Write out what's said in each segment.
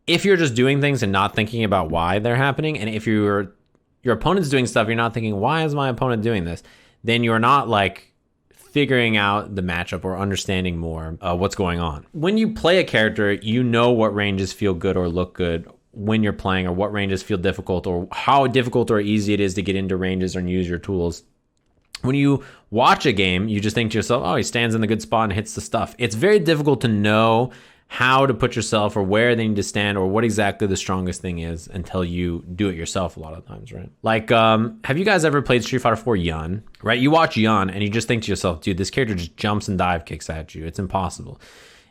if you're just doing things and not thinking about why they're happening, and if your opponent's doing stuff, you're not thinking, why is my opponent doing this? Then you're not like figuring out the matchup or understanding more what's going on. When you play a character, you know what ranges feel good or look good when you're playing, or what ranges feel difficult, or how difficult or easy it is to get into ranges and use your tools. When you watch a game, you just think to yourself, oh, he stands in the good spot and hits the stuff. It's very difficult to know how to put yourself or where they need to stand or what exactly the strongest thing is until you do it yourself a lot of times, right? Like, have you guys ever played Street Fighter 4 Yun, right? You watch Yun and you just think to yourself, dude, this character just jumps and dive kicks at you. It's impossible.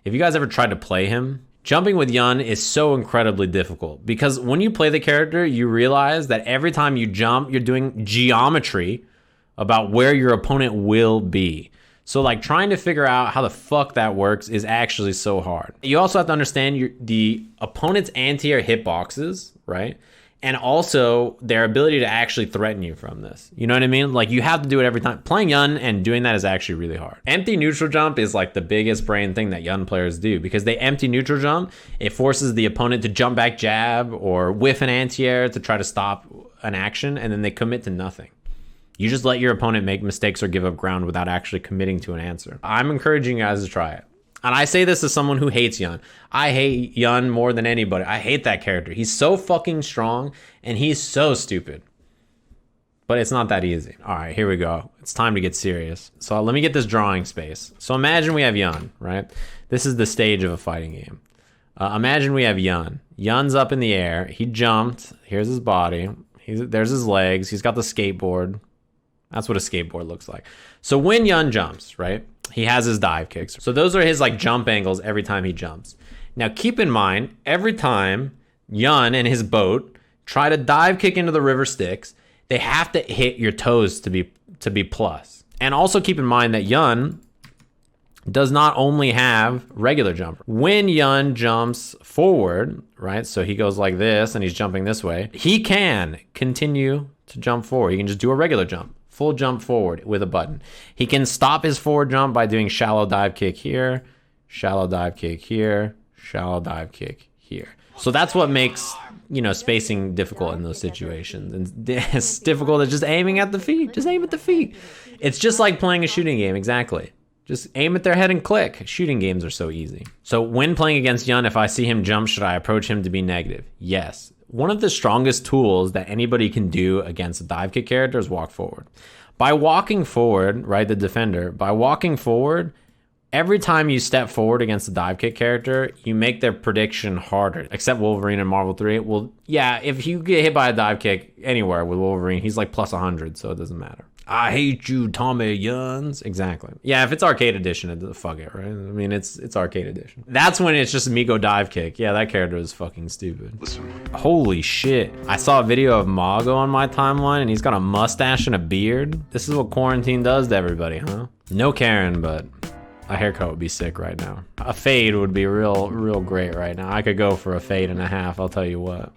If you guys ever tried to play him, jumping with Yun is so incredibly difficult because when you play the character, you realize that every time you jump, you're doing geometry about where your opponent will be. So like trying to figure out how the fuck that works is actually so hard. You also have to understand the opponent's anti-air hitboxes, right? And also their ability to actually threaten you from this. You know what I mean? Like you have to do it every time. Playing Yun and doing that is actually really hard. Empty neutral jump is like the biggest brain thing that Yun players do because they empty neutral jump. It forces the opponent to jump back jab or whiff an anti-air to try to stop an action, and then they commit to nothing. You just let your opponent make mistakes or give up ground without actually committing to an answer. I'm encouraging you guys to try it. And I say this as someone who hates Yun. I hate Yun more than anybody. I hate that character. He's so fucking strong and he's so stupid. But it's not that easy. All right, here we go. It's time to get serious. So let me get this drawing space. So imagine we have Yun, right? This is the stage of a fighting game. Imagine we have Yun. Yun's up in the air. He jumped. Here's his body. There's his legs. He's got the skateboard. That's what a skateboard looks like. So when Yun jumps, right, he has his dive kicks. So those are his like jump angles every time he jumps. Now keep in mind, every time Yun and his boat try to dive kick into the river Styx, they have to hit your toes to be plus. And also keep in mind that Yun does not only have regular jump. When Yun jumps forward, right, so he goes like this and he's jumping this way, he can continue to jump forward. He can just do a regular jump. Full jump forward with a button. He can stop his forward jump by doing shallow dive kick here, shallow dive kick here, shallow dive kick here. So that's what makes, spacing difficult in those situations. And it's difficult as just aiming at the feet. Just aim at the feet. It's just like playing a shooting game, exactly. Just aim at their head and click. Shooting games are so easy. So when playing against Yun, if I see him jump, should I approach him to be negative? Yes. One of the strongest tools that anybody can do against a dive kick character is walk forward. By walking forward, right, the defender, by walking forward, every time you step forward against a dive kick character, you make their prediction harder. Except Wolverine in Marvel 3. Well, yeah, if you get hit by a dive kick anywhere with Wolverine, he's like plus 100, so it doesn't matter. I hate you, Tommy Yuns. Exactly. Yeah, if it's arcade edition, fuck it, right? I mean, it's arcade edition. That's when it's just Miko dive kick. Yeah, that character is fucking stupid. Listen. Holy shit. I saw a video of Mago on my timeline, and he's got a mustache and a beard. This is what quarantine does to everybody, huh? No Karen, but a haircut would be sick right now. A fade would be real great right now. I could go for a fade and a half, I'll tell you what.